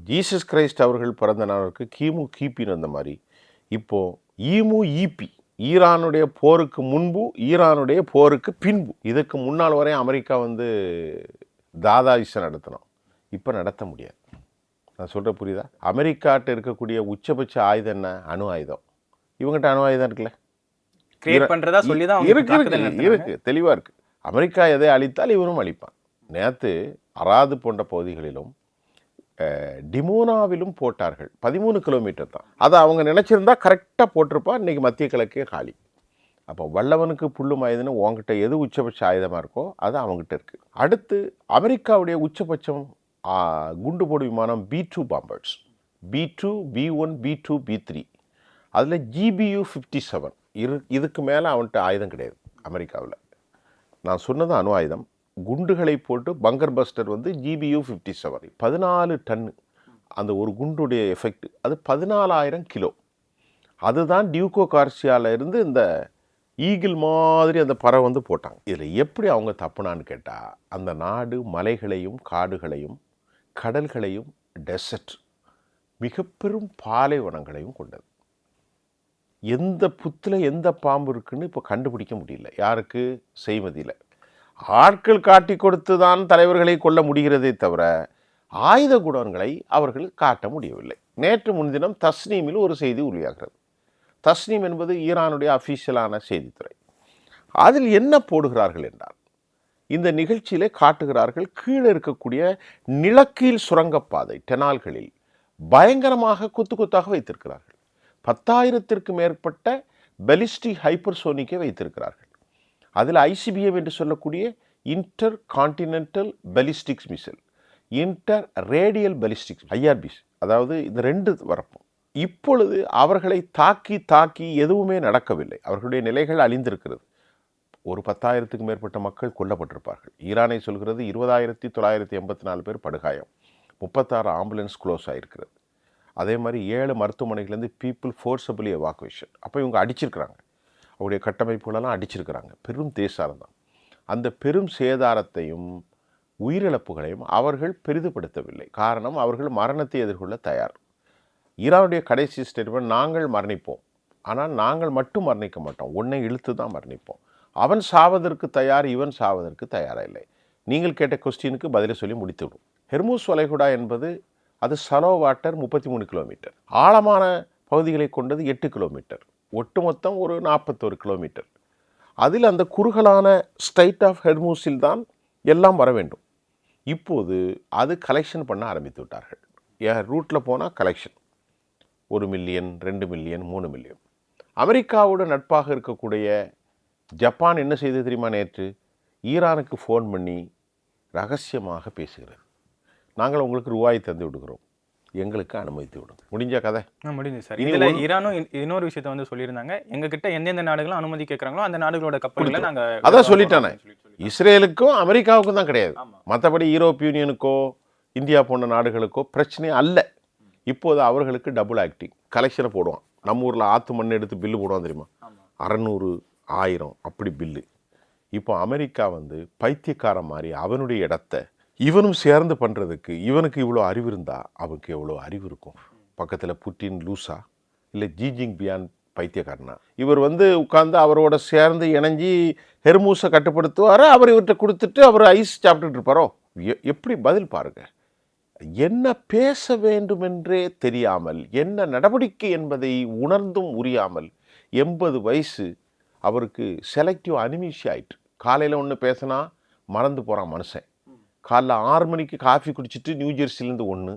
Jesus Christ அவர்கள் பிறந்த நாளுக்கு கிமு கிபின்னு அந்த மாதிரி இப்போது ஈமு ஈபி, ஈரானுடைய போருக்கு முன்பு ஈரானுடைய போருக்கு பின்பு. இதுக்கு முன்னால் வரை அமெரிக்கா தாதாயிசம் நடத்தணும், இப்போ நடத்த முடியாது. நான் சொல்கிற புரியுதா? அமெரிக்காட்ட இருக்கக்கூடிய உச்சபட்ச ஆயுதம் என்ன? அணு ஆயுதம். இவங்ககிட்ட அணு ஆயுதம் இருக்குல்ல, இருக்கு, தெளிவாக இருக்குது. அமெரிக்கா எதை அழித்தால் இவரும் அழிப்பான். நேற்று அராது போன்ற பகுதிகளிலும் டிமோனாவிலும் போட்டார்கள். 13 கிலோமீட்டர் தான். அதை அவங்க நினச்சிருந்தா கரெக்டாக போட்டிருப்பா. இன்றைக்கி மத்திய கிழக்கே காலி. அப்போ வல்லவனுக்கு புல்லும் ஆயுதம்னு உங்ககிட்ட எது உச்சபட்ச ஆயுதமாக இருக்கோ அது அவங்ககிட்ட இருக்குது. அடுத்து அமெரிக்காவுடைய உச்சபட்சம் குண்டு போடு விமானம் B2 bombers, B2, B1, B2, B3. அதில் GBU-57 இதுக்கு மேலே அவன்கிட்ட ஆயுதம் கிடையாது அமெரிக்காவில். நான் சொன்னது அணு ஆயுதம். குண்டுகளை போட்டு பங்கர் பஸ்டர் GBU-57 14 டன்னு. அந்த ஒரு குண்டுடைய எஃபெக்ட் அது 14,000 கிலோ. அதுதான் டியூகோ கார்சியாவில் இருந்து இந்த ஈகிள் மாதிரி அந்த பறவை போட்டாங்க. இதில் எப்படி அவங்க தப்புனான்னு கேட்டால், அந்த நாடு மலைகளையும் காடுகளையும் கடல்களையும் டெசர்ட் மிக பெரும் பாலைவனங்களையும் கொண்டது. எந்த புத்தில் எந்த பாம்பு இருக்குன்னு இப்போ கண்டுபிடிக்க முடியல. யாருக்கு? செய்மதியில். ஆட்கள் காட்டி கொடுத்து தான் தலைவர்களை கொள்ள முடிகிறதே தவிர ஆயுத குடோன்களை அவர்கள் காட்ட முடியவில்லை. நேற்று முன்தினம் தஸ்னீமில் ஒரு செய்தி உருவாகிறது. தஸ்னீம் என்பது ஈரானுடைய அஃபீஷியலான செய்தித்துறை. அதில் என்ன போடுகிறார்கள் என்றால், இந்த நிகழ்ச்சியிலே காட்டுகிறார்கள், கீழே இருக்கக்கூடிய நிலக்கீழ் சுரங்கப்பாதை டெனால்களில் பயங்கரமாக கொத்து கொத்தாக வைத்திருக்கிறார்கள். 10,000த்திற்கு மேற்பட்ட பெலிஸ்டிக் ஹைப்பர்சோனிக்கை வைத்திருக்கிறார்கள். அதில் ICBM என்று சொல்லக்கூடிய intercontinental ballistics missile, inter radial ballistics IRBs, அதாவது இந்த 2 வரப்பும். இப்பொழுது அவர்களை தாக்கி எதுவுமே நடக்கவில்லை. அவர்களுடைய நிலைகள் அழிந்திருக்கிறது. ஒரு 10,000த்துக்கு மேற்பட்ட மக்கள் கொல்லப்பட்டிருப்பார்கள். ஈரானை சொல்கிறது 20,984 பேர் படுகாயம், 36 ஆம்புலன்ஸ் க்ளோஸ் ஆகிருக்கிறது. அதே மாதிரி 7 மருத்துவமனைகள்லேருந்து பீப்புள் ஃபோர்ஸபிளி எவாக்குவேஷன். அப்போ இவங்க அடிச்சிருக்கிறாங்க, அவருடைய கட்டமைப்புகளெல்லாம் அடிச்சிருக்கிறாங்க. பெரும் தேசாரம் தான். அந்த பெரும் சேதாரத்தையும் உயிரிழப்புகளையும் அவர்கள் பெரிதுபடுத்தவில்லை. காரணம், அவர்கள் மரணத்தை எதிர்கொள்ள தயார். ஈரானுடைய கடைசி ஸ்டேட்மெண்ட், நாங்கள் மரணிப்போம், ஆனால் நாங்கள் மட்டும் மரணிக்க மாட்டோம், உன்னை இழுத்து தான் மரணிப்போம். அவன் சாவதற்கு தயார், இவன் சாவதற்கு தயாராக இல்லை. நீங்கள் கேட்ட கொஸ்டினுக்கு பதிலை சொல்லி முடித்துவிடும். ஹெர்மூஸ் வளைகுடா என்பது அது சலோ வாட்டர் 33 கிலோமீட்டர், ஆழமான பகுதிகளை கொண்டது 8 கிலோமீட்டர், ஒட்டுமொத்தம் ஒரு 41 கிலோமீட்டர். அதில் அந்த குறுகலான ஸ்ட்ரைட் ஆஃப் ஹெர்மூஸில் தான் எல்லாம் வர வேண்டும். இப்போது அது கலெக்ஷன் பண்ண ஆரம்பித்து விட்டார்கள். ரூட்டில் போனால் கலெக்ஷன் 1 மில்லியன், 2 மில்லியன், 3 மில்லியன். அமெரிக்காவோட நட்பாக இருக்கக்கூடிய ஜப்பான் என்ன செய்து தெரியுமா? நேற்று ஈரானுக்கு ஃபோன் பண்ணி ரகசியமாக பேசுகிறது. நாங்கள் உங்களுக்கு ரூபாய் தந்து விடுகிறோம், எங்களுக்கு அனுமதித்து விடும். முடிஞ்ச கதை முடிஞ்சு சார். இதில் ஈரானும் இன்னொரு விஷயத்தை சொல்லியிருந்தாங்க, எங்ககிட்ட எந்தெந்த நாடுகளும் அனுமதி கேட்குறாங்களோ அந்த நாடுகளோட கப்பல்களை நாங்கள் அதான் சொல்லிட்டானே. இஸ்ரேலுக்கும் அமெரிக்காவுக்கும் தான் கிடையாது, மற்றபடி யூரோப் யூனியனுக்கோ இந்தியா போன்ற நாடுகளுக்கோ பிரச்சனை அல்ல. இப்போது அவர்களுக்கு டபுள் ஆக்டிங் கலெக்ஷனை போடுவான். நம்ம ஊரில் ஆற்று மண் எடுத்து பில்லு போடுவான் தெரியுமா? 600, 1000 அப்படி பில்லு. இப்போ அமெரிக்கா பைத்தியக்காரன் மாதிரி அவனுடைய இடத்த இவனும் சேர்ந்து பண்ணுறதுக்கு, இவனுக்கு இவ்வளோ அறிவு இருந்தால் அவனுக்கு எவ்வளோ அறிவு இருக்கும். பக்கத்தில் புட்டின் லூசா இல்லை ஜிஜிங் பியான் பைத்தியக்காரனா? இவர் உட்கார்ந்து அவரோட சேர்ந்து இணைஞ்சி ஹெர்மூஸை கட்டுப்படுத்துவார். அவர் இவர்கிட்ட கொடுத்துட்டு அவர் ஐஸ் சாப்பிட்டுட்டு இருப்பாரோ? எப்படி பதில் பாருங்க. என்ன பேச வேண்டுமென்றே தெரியாமல், என்ன நடவடிக்கை என்பதை உணர்ந்தும் உரியாமல் 80 வயசு அவருக்கு செலக்டிவ் அனிமீஷியா ஆயிட்டு. காலையில் ஒன்று பேசினா மறந்து போகிறான் மனுஷன். காலைல 6 மணிக்கு காஃபி குடிச்சிட்டு நியூஜெர்சிலேருந்து ஒன்று,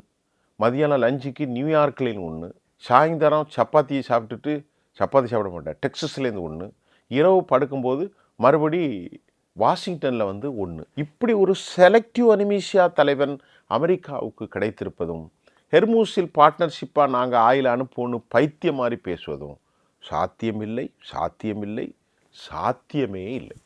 மதியானம் லஞ்சுக்கு நியூயார்க்லேருந்து ஒன்று, சாயந்தரம் சப்பாத்தியை சாப்பிட்டுட்டு, சப்பாத்தி சாப்பிட மாட்டேன், டெக்ஸஸ்லேருந்து ஒன்று, இரவு படுக்கும்போது மறுபடி வாஷிங்டனில் ஒன்று. இப்படி ஒரு செலக்டிவ் அனிமீஷியா தலைவன் அமெரிக்காவுக்கு கிடைத்திருப்பதும், ஹெர்மூஸில் பார்ட்னர்ஷிப்பாக நாங்கள் ஆயில் அனுப்போன்னு பைத்தியம் மாதிரி பேசுவதும் சாத்தியமில்லை, சாத்தியமில்லை, சாத்தியமே இல்லை.